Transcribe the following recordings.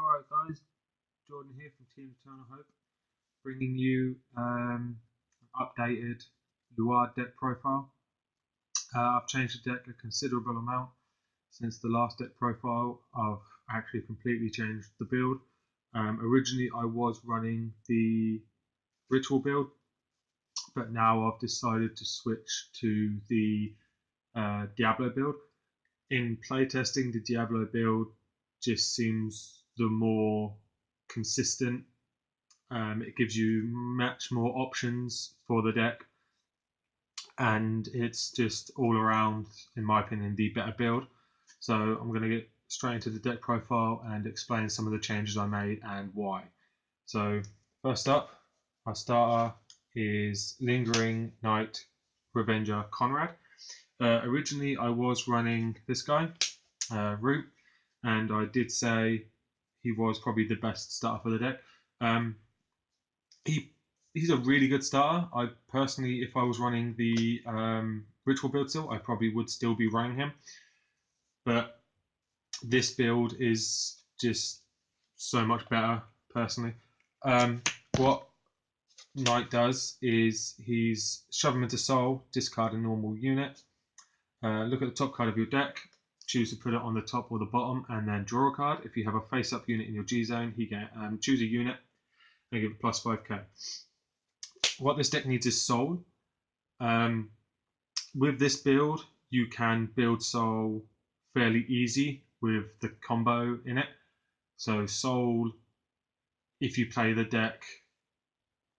Alright guys, Jordan here from Team Eternal Hope, bringing you an updated Luard deck profile. I've changed the deck a considerable amount since the last deck profile. I've actually completely changed the build. Originally I was running the Ritual build, but now I've decided to switch to the Diablo build. In playtesting, the Diablo build just seems the more consistent. It gives you much more options for the deck, and it's just all around, in my opinion, the better build. So I'm going to get straight into the deck profile and explain some of the changes I made and why. So first up, our starter is Lingering Knight Revenger Conrad. Originally I was running this guy, Root, and I did say he was probably the best starter for the deck. He's a really good starter. I personally, if I was running the Ritual build still, I probably would still be running him. But this build is just so much better, personally. What Knight does is he's shove him into Soul, discard a normal unit. Look at the top card of your deck, choose to put it on the top or the bottom, and then draw a card. If you have a face-up unit in your G zone, he can choose a unit and give it plus 5k. What this deck needs is Soul. With this build, you can build Soul fairly easy with the combo in it. So Soul, if you play the deck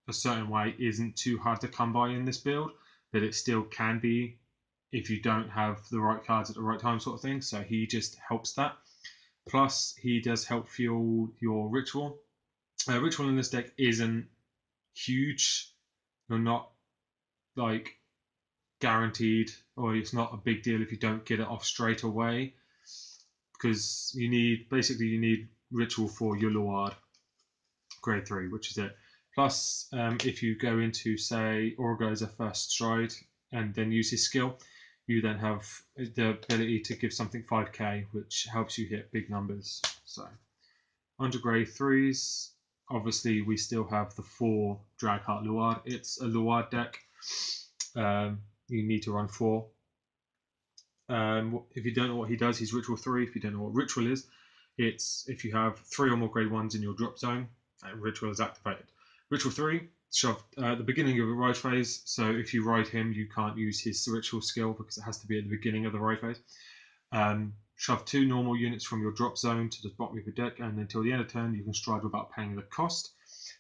a certain way, isn't too hard to come by in this build, but it still can be if you don't have the right cards at the right time, sort of thing. So he just helps that. Plus, he does help fuel your Ritual. Ritual in this deck isn't huge. You're not like guaranteed, or it's not a big deal if you don't get it off straight away, because you need Ritual for your Luard grade 3, which is it. Plus, if you go into, say, Orgo as a first stride and then use his skill, you then have the ability to give something 5k, which helps you hit big numbers. So under grade 3s, obviously we still have the 4 Dragheart Luard. It's a Luard deck. You need to run 4. If you don't know what he does, he's Ritual 3. If you don't know what Ritual is, it's if you have 3 or more grade 1s in your drop zone, Ritual is activated. Ritual 3, shove at the beginning of a ride phase, so if you ride him, you can't use his Ritual skill because it has to be at the beginning of the ride phase. Shove 2 normal units from your drop zone to the bottom of your deck, and until the end of turn, you can stride without paying the cost.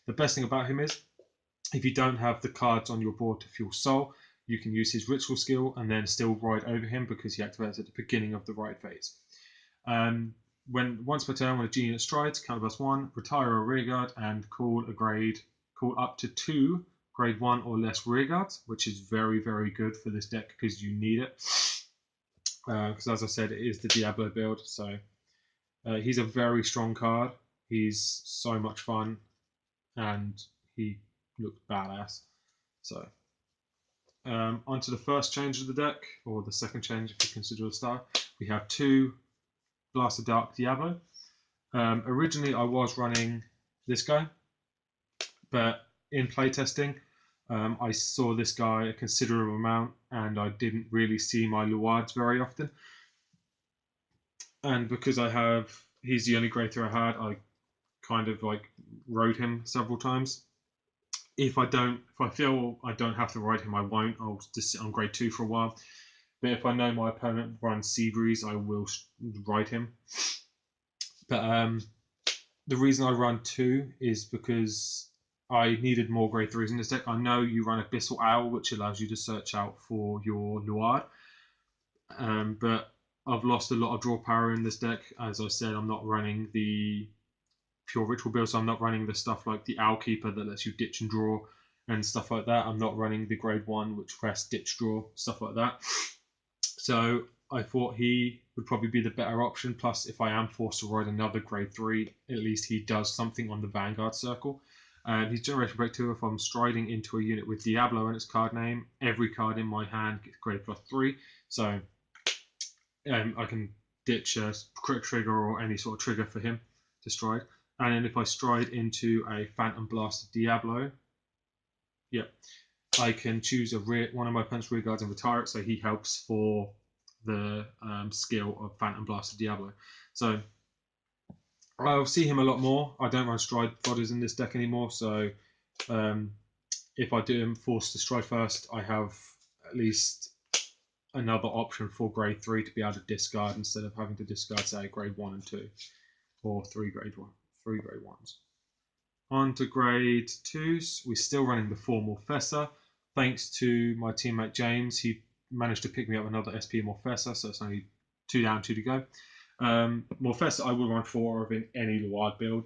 The best thing about him is, if you don't have the cards on your board to fuel Soul, you can use his Ritual skill and then still ride over him because he activates at the beginning of the ride phase. Once per turn, when a G unit strides, counter plus 1, retire a rearguard, and call up to 2 grade 1 or less rearguards, which is very, very good for this deck because you need it. Because as I said, it is the Diablo build, so he's a very strong card. He's so much fun, and he looks badass. So onto the first change of the deck, or the second change if you consider a star. We have 2 Blast of Dark Diablo. Originally I was running this guy, but in playtesting I saw this guy a considerable amount and I didn't really see my Luards very often. And because he's the only grade 3 I had, I kind of like rode him several times. If I feel I don't have to ride him, I won't. I'll just sit on grade 2 for a while. But if I know my opponent runs Seabreeze, I will ride him. But the reason I run 2 is because I needed more grade 3s in this deck. I know you run Abyssal Owl, which allows you to search out for your Luard. But I've lost a lot of draw power in this deck. As I said, I'm not running the pure Ritual build, so I'm not running the stuff like the Owl Keeper that lets you ditch and draw and stuff like that. I'm not running the grade 1, which rests, ditch, draw, stuff like that. So I thought he would probably be the better option. Plus, if I am forced to ride another grade 3, at least he does something on the Vanguard circle. He's Generation Break 2. If I'm striding into a unit with Diablo in its card name, every card in my hand gets grade plus 3. So I can ditch a crit trigger or any sort of trigger for him to stride. And then if I stride into a Phantom Blast of Diablo, yep, I can choose one of my opponent's rear guards and retire it, so he helps for the skill of Phantom Blast of Diablo. So I'll see him a lot more. I don't run stride foders in this deck anymore, so if I do am forced to stride first, I have at least another option for grade 3 to be able to discard instead of having to discard, say, grade 1 and 2, or 3 grade 1s. On to grade 2s. We're still running the 4 Morfessa. Thanks to my teammate James, he managed to pick me up another SP Morfessa, so it's only 2 down, 2 to go. Morfessa I will run 4 of in any Luard build,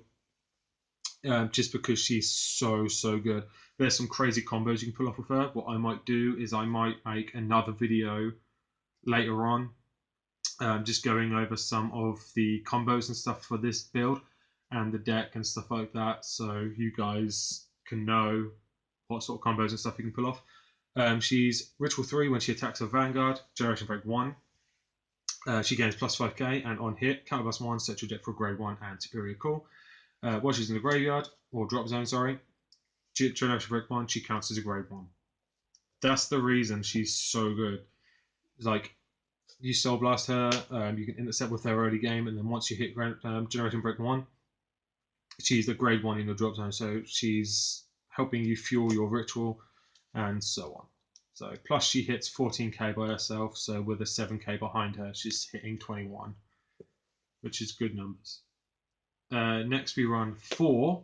just because she's so good. There's some crazy combos you can pull off with her. What I might do is I might make another video later on, just going over some of the combos and stuff for this build and the deck and stuff like that, so you guys can know what sort of combos and stuff you can pull off. She's Ritual 3 when she attacks a Vanguard, Generation Break 1. She gains plus 5k, and on hit, counterblast 1, set your deck for grade 1 and superior call. While she's in the graveyard, or drop zone, sorry, Generation Break 1, she counts as a grade 1. That's the reason she's so good. Like, you Soul Blast her, you can intercept with her early game, and then once you hit Generation Break 1, she's the grade 1 in the drop zone, so she's helping you fuel your ritual, and so on. So, plus she hits 14k by herself, so with a 7k behind her, she's hitting 21, which is good numbers. Next we run 4.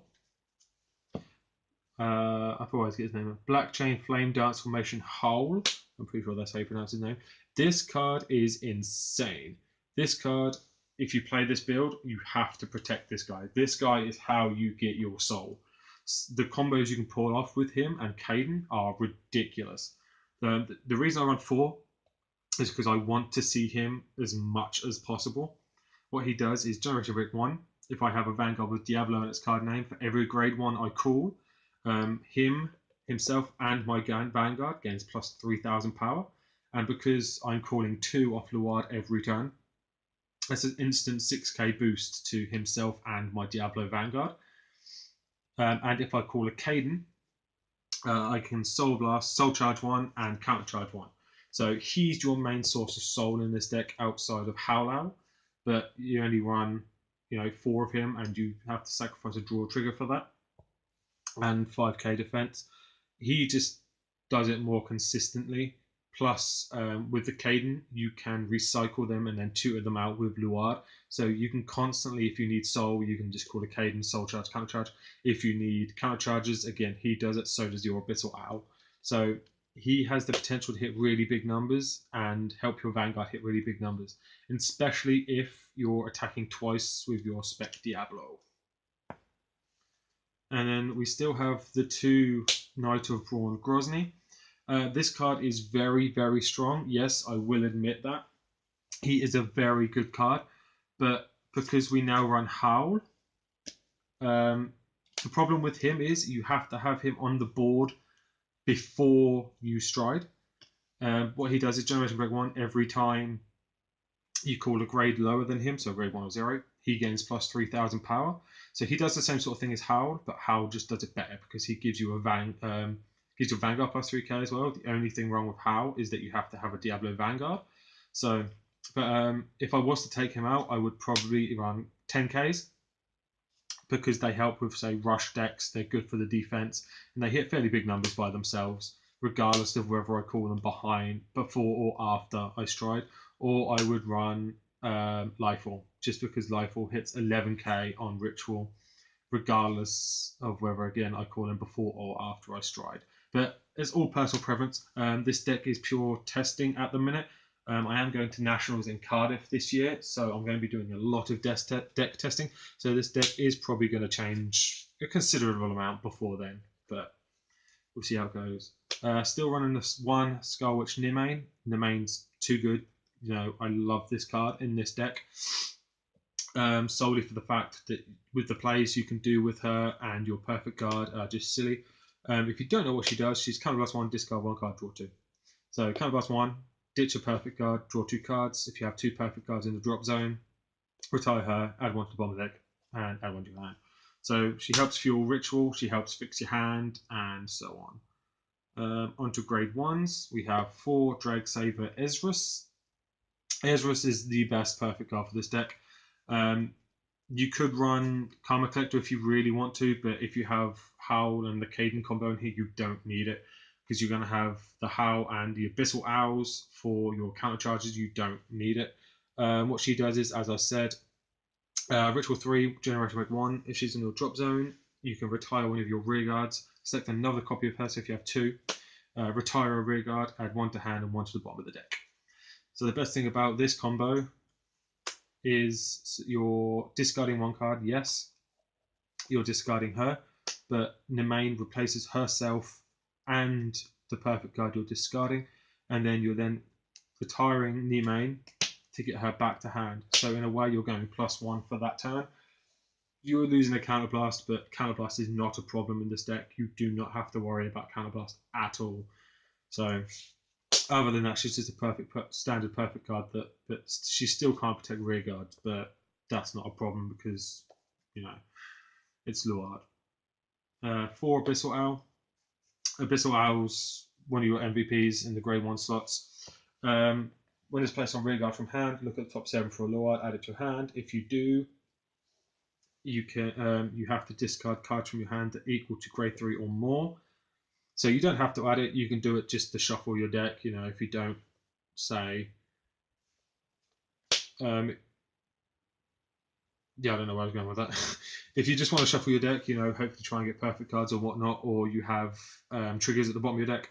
I always get his name. Black Chain Flame Dance Formation Howl. I'm pretty sure that's how you pronounce his name. This card is insane. This card, if you play this build, you have to protect this guy. This guy is how you get your soul. The combos you can pull off with him and Caden are ridiculous. The reason I run 4 is because I want to see him as much as possible. What he does is Generation Break 1. If I have a Vanguard with Diablo in its card name, for every grade 1 I call, himself and my Vanguard gains plus 3,000 power. And because I'm calling 2 off Luard every turn, that's an instant 6k boost to himself and my Diablo Vanguard. And if I call a Caden, I can Soul Blast, Soul Charge 1, and Counter Charge 1. So he's your main source of soul in this deck outside of Howl, but you only run 4 of him, and you have to sacrifice a draw trigger for that, and 5k defense. He just does it more consistently. Plus, with the Caden, you can recycle them and then tutor them out with Luard. So you can constantly, if you need soul, you can just call a Caden, soul charge, counter charge. If you need counter charges, again, he does it, so does your Abyssal Owl. So he has the potential to hit really big numbers and help your Vanguard hit really big numbers, and especially if you're attacking twice with your Spec Diablo. And then we still have the 2 Knight of Brawn Grozny. This card is very strong. Yes, I will admit that. He is a very good card, but because we now run Howl, the problem with him is you have to have him on the board before you stride. What he does is Generation Break 1, every time you call a grade lower than him, so grade 1 or 0, he gains plus 3,000 power. So he does the same sort of thing as Howl, but Howl just does it better because he gives you a gives your Vanguard plus 3k as well. The only thing wrong with Howl is that you have to have a Diablo Vanguard. So, but if I was to take him out, I would probably run 10ks because they help with, say, rush decks. They're good for the defense, and they hit fairly big numbers by themselves, regardless of whether I call them behind, before, or after I stride. Or I would run Lifeall, just because Lifeall hits 11k on Ritual, regardless of whether, again, I call them before or after I stride. But it's all personal preference. This deck is pure testing at the minute. I am going to Nationals in Cardiff this year, so I'm going to be doing a lot of deck testing. So this deck is probably going to change a considerable amount before then, but we'll see how it goes. Still running this 1 Skullwitch Nimane. Nimane's too good. I love this card in this deck. Solely for the fact that with the plays you can do with her and your perfect guard are just silly. If you don't know what she does, she's counterblast 1, discard 1 card, draw 2. So counterblast 1, ditch a perfect guard, draw 2 cards. If you have 2 perfect cards in the drop zone, retire her, add 1 to the bottom of the deck, and add 1 to your hand. So she helps fuel ritual, she helps fix your hand, and so on. Onto grade 1s, we have 4 Drag Saver Ezra's. Ezra's is the best perfect card for this deck. You could run Karma Collector if you really want to, but if you have Howl and the Caden combo in here, you don't need it, because you're going to have the Howl and the Abyssal Owls for your counter charges. You don't need it. What she does is, as I said, Ritual 3, Generation Red 1, if she's in your drop zone, you can retire one of your rear guards, select another copy of her, so if you have 2, retire a rear guard, add 1 to hand and 1 to the bottom of the deck. So the best thing about this combo is you're discarding 1 card, yes, you're discarding her, but Nemain replaces herself and the perfect card you're discarding, and then you're then retiring Nemain to get her back to hand. So in a way, you're going +1 for that turn. You're losing a Counterblast, but Counterblast is not a problem in this deck. You do not have to worry about Counterblast at all. So other than that, she's just a perfect standard perfect card that she still can't protect rear guards, but that's not a problem because, you know, it's Luard. 4 Abyssal Owl. Abyssal Owl's one of your MVPs in the grade 1 slots. When it's placed on rear guard from hand, look at the top 7 for a Luard, add it to your hand. If you do, you can you have to discard cards from your hand that equal to grade 3 or more. So you don't have to add it. You can do it just to shuffle your deck. You know, if you don't say, yeah, I don't know where I was going with that. If you just want to shuffle your deck, you know, hopefully try and get perfect cards or whatnot, or you have triggers at the bottom of your deck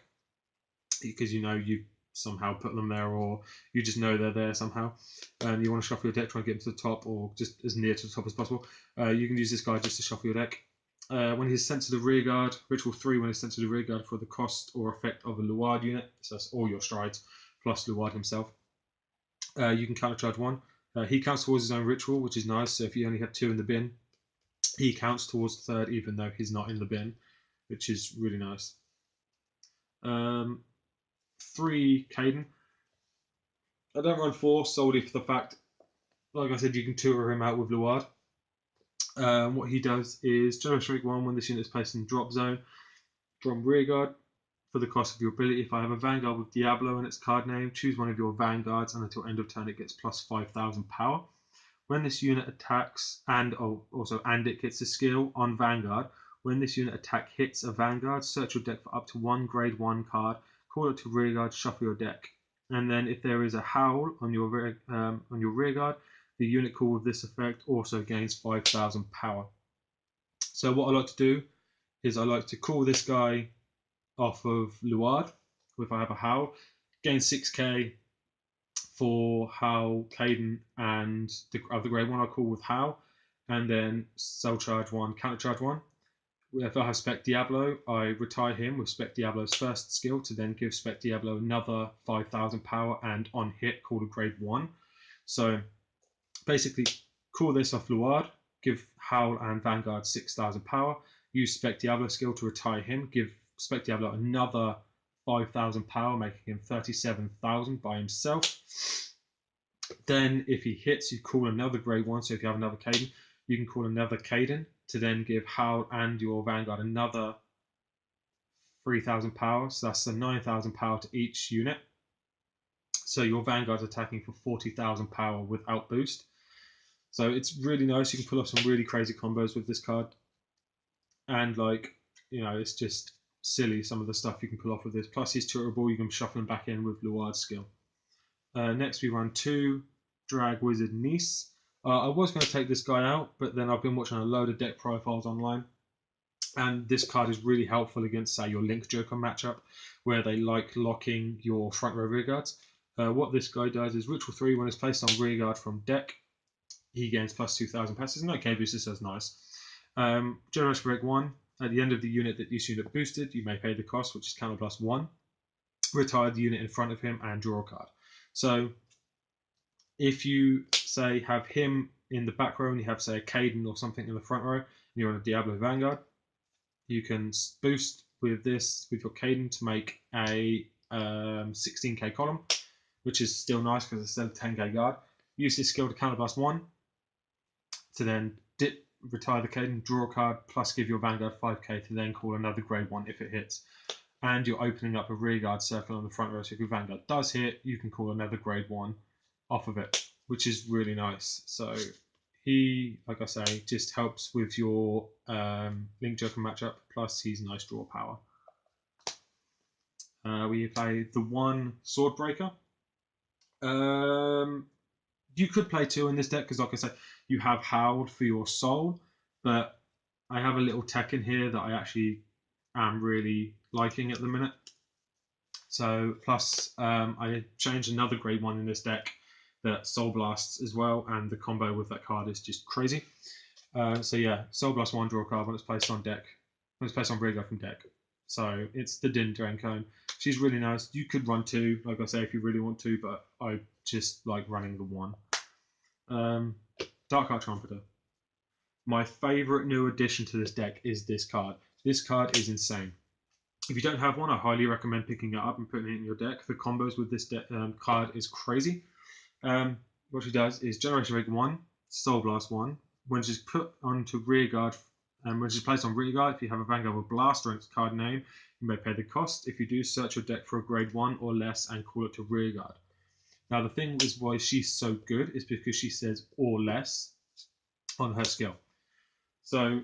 because you know you somehow put them there, or you just know they're there somehow, and you want to shuffle your deck, try and get them to the top or just as near to the top as possible, you can use this guy just to shuffle your deck. When he's sent to the rear guard, Ritual 3, when he's sent to the rear guard for the cost or effect of a Luard unit, so that's all your strides plus Luard himself, you can countercharge 1. He counts towards his own ritual, which is nice. So if you only have 2 in the bin, he counts towards the 3rd, even though he's not in the bin, which is really nice. 3 Caden. I don't run 4 solely for the fact, like I said, you can tutor him out with Luard. What he does is Generation Week 1, when this unit is placed in drop zone, from rear guard for the cost of your ability. If I have a Vanguard with Diablo in its card name, choose one of your Vanguards, and until end of turn it gets plus 5,000 power. When this unit attacks, and it gets a skill on Vanguard, when this unit attack hits a Vanguard, search your deck for up to 1 grade 1 card, call it to rear guard, shuffle your deck. And then if there is a Howl on your rear guard, the unit called with this effect also gains 5,000 power. So what I like to do is I like to call this guy off of Luard, if I have a Howl, gain 6k for Howl, Caden, and the other grade 1 I call with Howl, and then Soul Charge 1, Counter Charge 1. If I have Spec Diablo, I retire him with Spec Diablo's first skill to then give Spec Diablo another 5,000 power and on hit call a grade 1. So basically call this off Luard, give Howl and Vanguard 6,000 power, use Spec Diablo skill to retire him, give Spec Diablo another 5,000 power, making him 37,000 by himself. Then if he hits, you call another grade 1, so if you have another Caden, you can call another Caden to then give Howl and your Vanguard another 3,000 power, so that's a 9,000 power to each unit. So your Vanguard's attacking for 40,000 power without boost. So it's really nice. You can pull off some really crazy combos with this card. And like, you know, it's just silly some of the stuff you can pull off with this. Plus he's tutorable, you can shuffle him back in with Luard's skill. Next we run 2 Drag Wizard Niece. I was going to take this guy out, but then I've been watching a load of deck profiles online. And this card is really helpful against, say, your Link Joker matchup, where they like locking your front row rear guards. What this guy does is Ritual 3, when it's placed on rear guard from deck, he gains plus 2,000 passes. No K boost, this is nice. Generation Break 1, at the end of the unit that this unit boosted, you may pay the cost, which is counter plus 1. Retire the unit in front of him and draw a card. So if you, say, have him in the back row and you have, say, a Caden or something in the front row, and you're on a Diablo Vanguard, you can boost with this, with your Caden, to make a 16k column, which is still nice because it's still a 10k guard. Use this skill to counterblast 1, to then retire the Caden, draw a card, plus give your Vanguard 5k to then call another grade 1 if it hits. And you're opening up a rearguard circle on the front row, so if your Vanguard does hit, you can call another grade 1 off of it, which is really nice. So he, like I say, just helps with your Link Joker matchup, plus he's nice draw power. We play the 1 Swordbreaker. You could play 2 in this deck because, like I said, you have Howled for your soul, but I have a little tech in here that I actually am really liking at the minute. So plus I changed another grade 1 in this deck that Soul Blasts as well, and the combo with that card is just crazy. So yeah, Soul Blast 1, draw a card when it's placed on deck, when it's placed on rearguard from deck. So it's the Din Draincone. She's really nice. You could run 2, like I say, if you really want to, but I just like running the 1. Dark Trumpeter. My favourite new addition to this deck is this card. This card is insane. If you don't have one, I highly recommend picking it up and putting it in your deck. The combos with this card is crazy. What she does is Generation Break 1, Soul Blast 1. When she's put onto rearguard, and when she's placed on rearguard, if you have a Vanguard with Blast or its card name, you may pay the cost. If you do, search your deck for a grade 1 or less and call it to rearguard. Now, the thing is why she's so good is because she says or less on her skill. So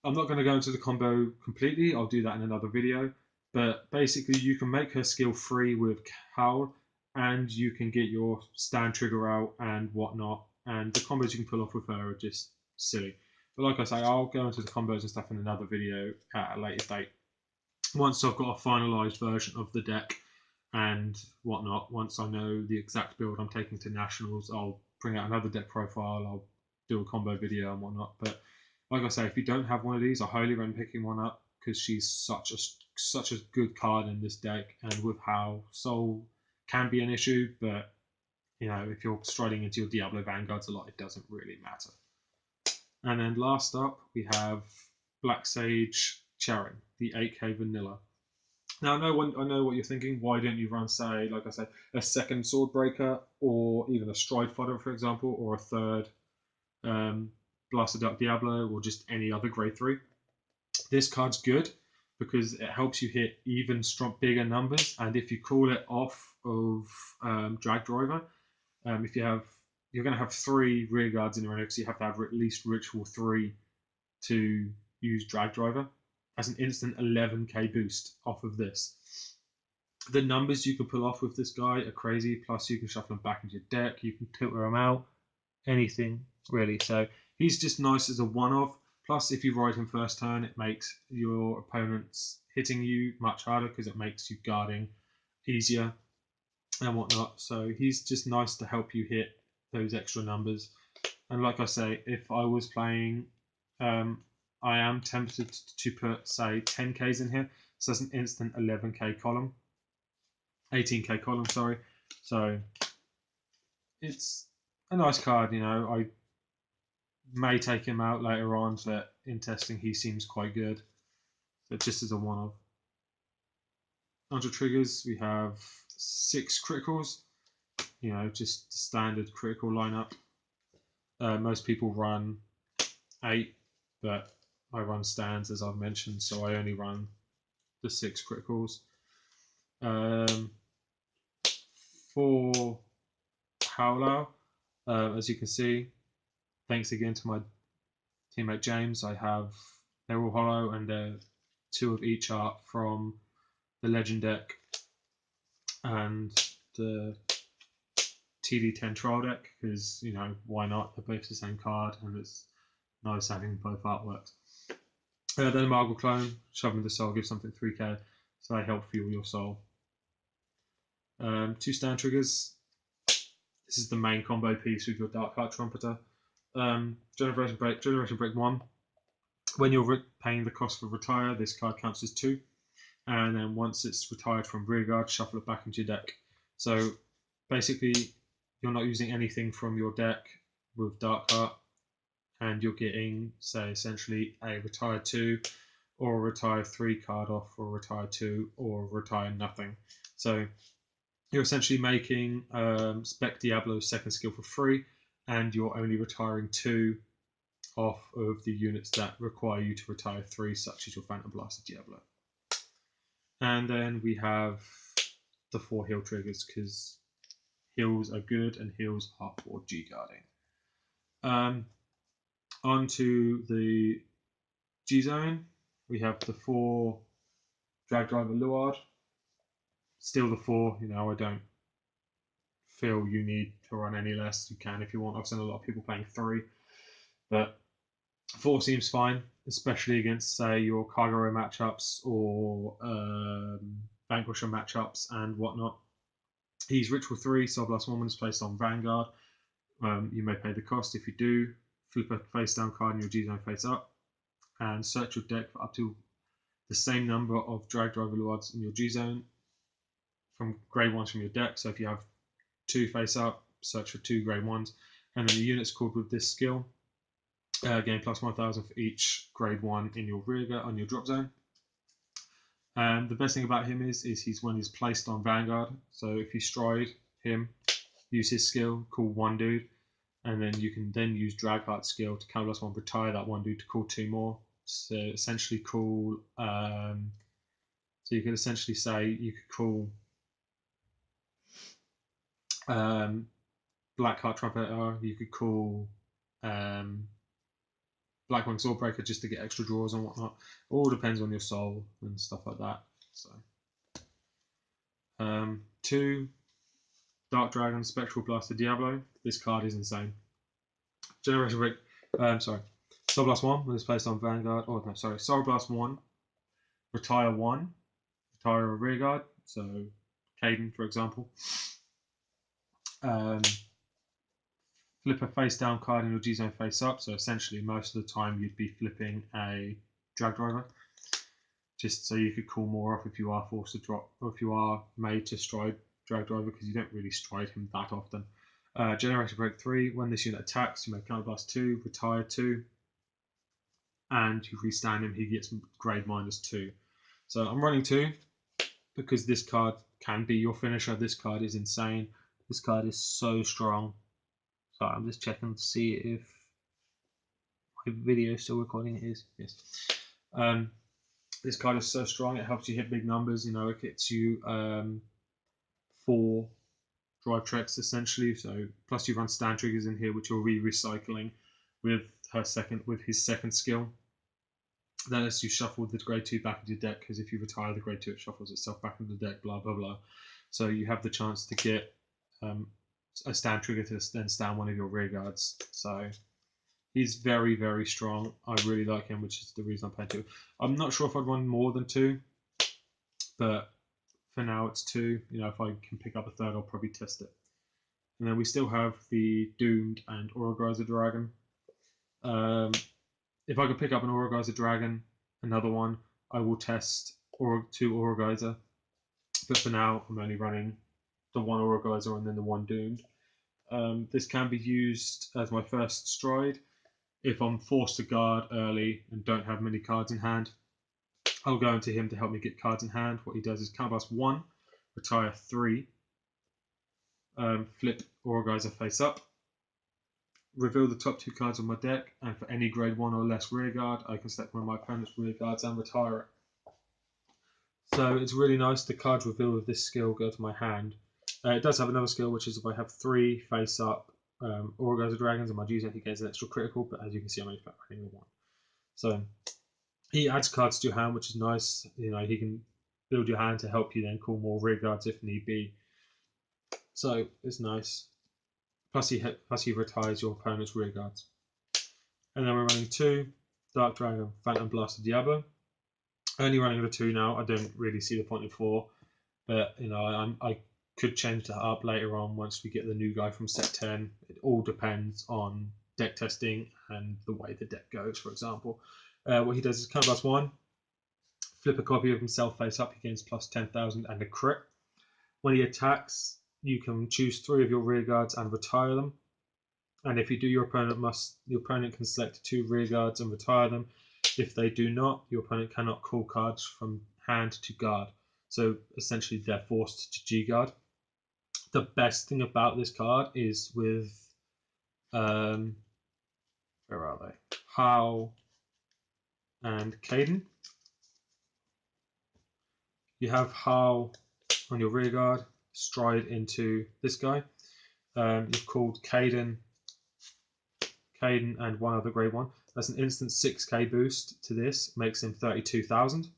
I'm not going to go into the combo completely. I'll do that in another video. But basically, you can make her skill free with Howl, and you can get your stand trigger out and whatnot. And the combos you can pull off with her are just silly. But like I say, I'll go into the combos and stuff in another video at a later date. Once I've got a finalised version of the deck and whatnot, once I know the exact build I'm taking to Nationals, I'll bring out another deck profile. I'll do a combo video and whatnot. But like I say, if you don't have one of these, I highly recommend picking one up because she's such a good card in this deck, and with how Soul can be an issue, but you know, if you're striding into your Diablo Vanguards a lot, it doesn't really matter. And then last up, we have Black Sage Charon, the 8k vanilla. Now, I know what you're thinking. Why don't you run, say, like I said, a second Swordbreaker, or even a Stride Fodder, for example, or a third Blaster Duck Diablo, or just any other grade 3? This card's good because it helps you hit even strong, bigger numbers, and if you call it off of Drag Driver, if you have, you're going to have 3 rear guards in your deck, so you have to have at least Ritual 3 to use Drag Driver as an instant 11k boost off of this. The numbers you can pull off with this guy are crazy, plus you can shuffle him back into your deck, you can tilt him out, anything really. So he's just nice as a one-off. Plus, if you ride him first turn, it makes your opponents hitting you much harder because it makes you guarding easier and whatnot. So he's just nice to help you hit those extra numbers. And like I say, if I was playing, I am tempted to put, say, 10Ks in here. So that's an instant 11k column. 18k column, sorry. So it's a nice card, you know. I may take him out later on, but in testing he seems quite good. But just as a one-off. Under triggers, we have 6 criticals. You know, just standard critical lineup. Most people run 8, but I run stands as I've mentioned, so I only run the 6 criticals. For Howlau, as you can see, thanks again to my teammate James, they're all hollow, and they're 2 of each art from the Legend deck and the TD10 trial deck, because, you know, why not? They're both the same card, and it's nice having both artworks. Then a Margle Clone, Shoving the Soul, gives something 3k, so they help fuel your soul. 2 stand triggers. This is the main combo piece with your Dark Heart Trumpeter. Generation Break 1. When you're paying the cost for retire, this card counts as 2. And then once it's retired from rearguard, shuffle it back into your deck. So basically, you're not using anything from your deck with Dark Heart, and you're getting, say, essentially a retire 2, or a retire 3 card off, or a retire 2, or a retire nothing. So you're essentially making Spec Diablo's second skill for free, and you're only retiring 2 off of the units that require you to retire 3, such as your Phantom Blaster Diablo. And then we have the 4 heal triggers, because heals are good and heals are for G-guarding. Onto the G-zone, we have the 4 Drag Driver Luard. Still the 4, I don't feel you need to run any less. You can if you want. I've seen a lot of people playing 3, but 4 seems fine, especially against, say, your Kagero matchups or Vanquisher matchups and whatnot. He's Ritual 3, Soul Blast 1 when it's placed on Vanguard. You may pay the cost. If you do, flip a face down card in your G-zone face up and search your deck for up to the same number of Drag Driver Luards in your G-zone from grade 1s from your deck. So if you have 2 face up, search for 2 grade 1s, and then the units called with this skill gain plus 1000 for each grade 1 in your rearguard on your drop zone. And the best thing about him is he's when he's placed on Vanguard. So if you stride him, use his skill, call 1 dude, and then you can then use Dragheart's skill to counter +1, retire that 1 dude to call 2 more. So essentially call. So you could essentially say you could call Blackheart Trumpeter. You could call Blackwing Swordbreaker just to get extra draws and whatnot. All depends on your soul and stuff like that. So 2 Dark Dragon Spectral Blaster Diablo. This card is insane. Generation Break. Soul Blast 1 when it's placed on Vanguard. Oh no, sorry. Soul Blast 1. Retire 1. Retire a rearguard. So Caden, for example. Flip a face down card in your G-zone face up. So essentially, most of the time you'd be flipping a Drag Driver, just so you could call more off if you are forced to drop, or if you are made to stride Drag Driver, because you don't really stride him that often. Generation Break 3. When this unit attacks, you may counterblast 2, retire 2, and you restand him. He gets grade -2. So I'm running 2 because this card can be your finisher. This card is insane. This card is so strong. So I'm just checking to see if my video is still recording. It is, yes. This card is so strong. It helps you hit big numbers. It gets you 4 drive treks essentially. So plus you run stand triggers in here, which you'll be recycling with his second skill. That lets you shuffle the grade 2 back into your deck, because if you retire the grade 2, it shuffles itself back into the deck. Blah blah blah. So you have the chance to get a stand trigger to then stand one of your rear guards. So he's very, very strong. I really like him, which is the reason I'm playing 2. I'm not sure if I'd run more than 2, but for now it's 2. If I can pick up a 3rd, I'll probably test it. And then we still have the Doomed and Auragrizer Dragon. If I can pick up an Auragrizer Dragon, another one, I will test 2 Auragrizer. But for now, I'm only running the 1 Auragrizer and then the 1 Doomed. This can be used as my first stride. If I'm forced to guard early and don't have many cards in hand, I'll go into him to help me get cards in hand. What he does is counterblast 1, retire 3, flip Auragrizer face up, reveal the top 2 cards of my deck, and for any grade 1 or less rearguard, I can select one of my opponent's rearguards and retire it. So it's really nice. The cards revealed with this skill go to my hand. It does have another skill, which is if I have 3 face up Auragrizer Dragons in my G-zone, he gains an extra critical, but as you can see, I'm only running the 1. So he adds cards to your hand, which is nice. He can build your hand to help you then call more rearguards if need be. So it's nice. Plus he retires your opponent's rearguards. And then we're running 2 Dark Dragon Phantom Blaster Diablo. Only running the 2 now. I don't really see the point in 4, but I could change that up later on once we get the new guy from set 10. It all depends on deck testing and the way the deck goes. For example, what he does is counterblast 1, flip a copy of himself face up. He gains plus 10,000 and a crit. When he attacks, you can choose 3 of your rearguards and retire them. And if you do, your opponent can select 2 rearguards and retire them. If they do not, your opponent cannot call cards from hand to guard. So essentially, they're forced to G-guard. The best thing about this card is with where are they? Hal and Caden. You have Hal on your rear guard, stride into this guy. You've called Caden and one other grade 1. That's an instant 6k boost to this, makes him 32,000.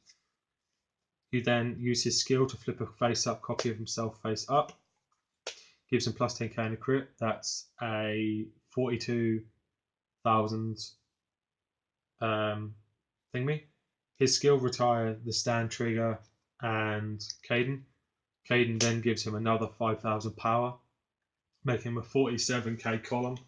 You then use his skill to flip a face up copy of himself face up. Gives him plus 10k in a crit. That's a 42,000 thingy. His skill, retire the stand trigger and Caden. Caden then gives him another 5,000 power, making him a 47k column,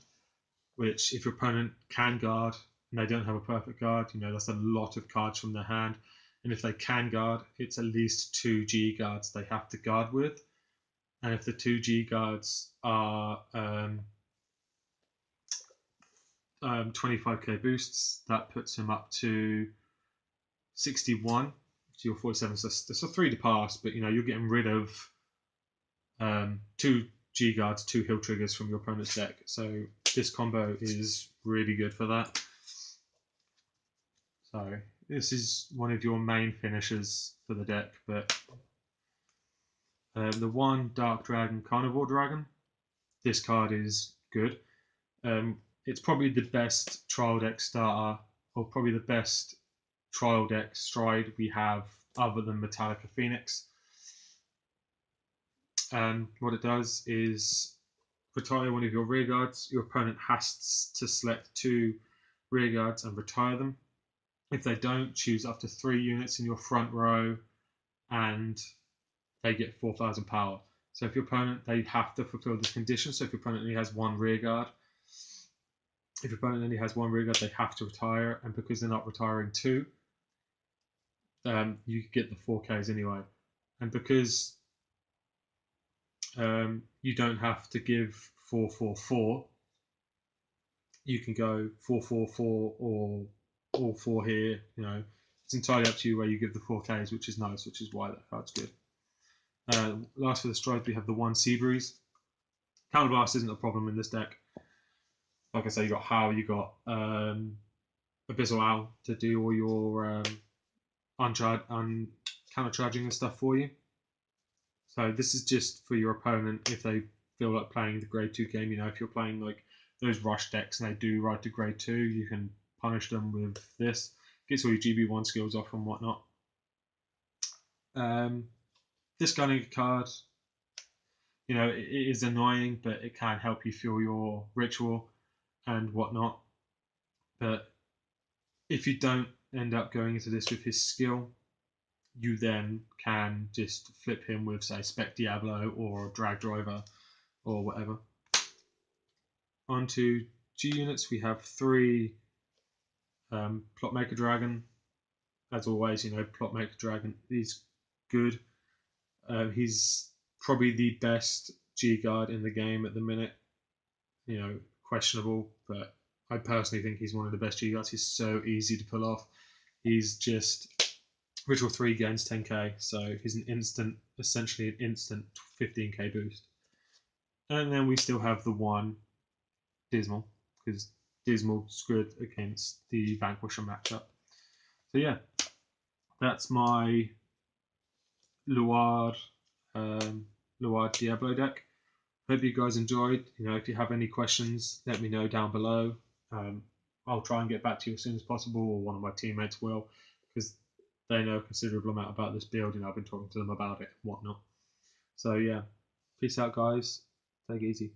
which if your opponent can guard and they don't have a perfect guard, that's a lot of cards from their hand. And if they can guard, it's at least 2 G guards they have to guard with. And if the 2 G guards are 25k boosts, that puts him up to 61 to your 47. So it's a 3 to pass, but you're getting rid of 2 G guards, 2 heal triggers from your opponent's deck. So this combo is really good for that. So this is one of your main finishers for the deck, but the 1 Dark Dragon Carnivore Dragon, this card is good. It's probably the best trial deck starter, or probably the best trial deck stride we have other than Metallica Phoenix. What it does is retire one of your rear guards. Your opponent has to select 2 rear guards and retire them. If they don't, choose up to 3 units in your front row and they get 4,000 power. So if your opponent, they have to fulfill the condition. So if your opponent only has 1 rear guard, they have to retire, and because they're not retiring 2, you get the 4Ks anyway. And because you don't have to give 4-4-4, you can go 4-4-4 or all 4 here. It's entirely up to you where you give the 4Ks, which is nice, which is why that card's good. Last for the strides, we have the 1 Seabreeze. Counterblast isn't a problem in this deck. Like I say, you got Hal, you got Abyssal Owl to do all your counter charging and stuff for you. So this is just for your opponent if they feel like playing the grade 2 game. If you're playing like those rush decks and they do ride to grade 2, you can punish them with this. Gets all your GB1 skills off and whatnot. This gunning card, it is annoying, but it can help you feel your ritual and whatnot. But if you don't end up going into this with his skill, you then can just flip him with, say, Spec Diablo or Drag Driver or whatever. Onto G units, we have 3 Plotmaker Dragon. As always, Plotmaker Dragon is good. He's probably the best G guard in the game at the minute. Questionable, but I personally think he's one of the best G guards. He's so easy to pull off. He's just Ritual 3 gains 10k, so he's essentially an instant 15k boost. And then we still have the 1 Dismal, because Dismal's good against the Vanquisher matchup. So yeah, that's my Luard Diablo deck. Hope you guys enjoyed. If you have any questions, let me know down below. I'll try and get back to you as soon as possible, or one of my teammates will, because they know a considerable amount about this build. I've been talking to them about it and whatnot. So yeah, peace out, guys. Take it easy.